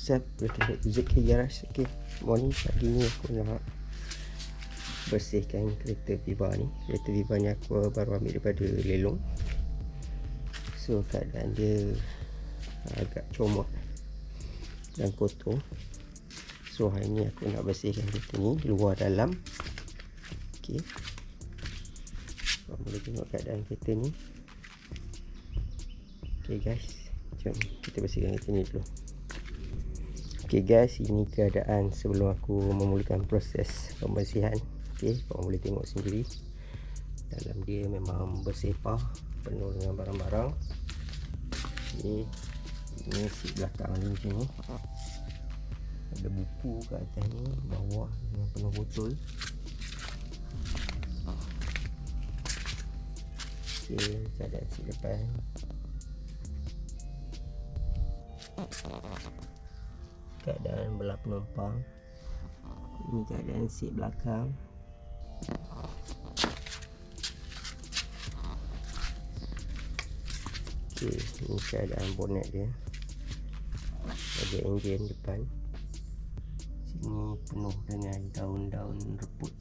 Set UZK garage. Okay, morning, pagi ni aku nak bersihkan kereta Viva ni. Kereta Viva ni aku baru ambil daripada lelong. So keadaan dia agak comot dan kotor. So hari ni aku nak bersihkan kereta ni luar dalam. Okay, korang boleh tengok keadaan kereta ni. Okay guys, jom kita bersihkan kereta ni dulu. Okay guys, ini keadaan sebelum aku memulakan proses pembersihan. Okay, korang boleh tengok sendiri. Dalam dia memang bersepah, penuh dengan barang-barang. Okay, ini seat belakang ni macam ni. Ada buku kat atas ni, bawah dengan penuh botol. Okay, keadaan seat depan. Keadaan belah penumpang. Ini keadaan seat belakang. Okay, ini keadaan bonnet dia. Ada enjin depan. Sini penuh dengan daun-daun reput.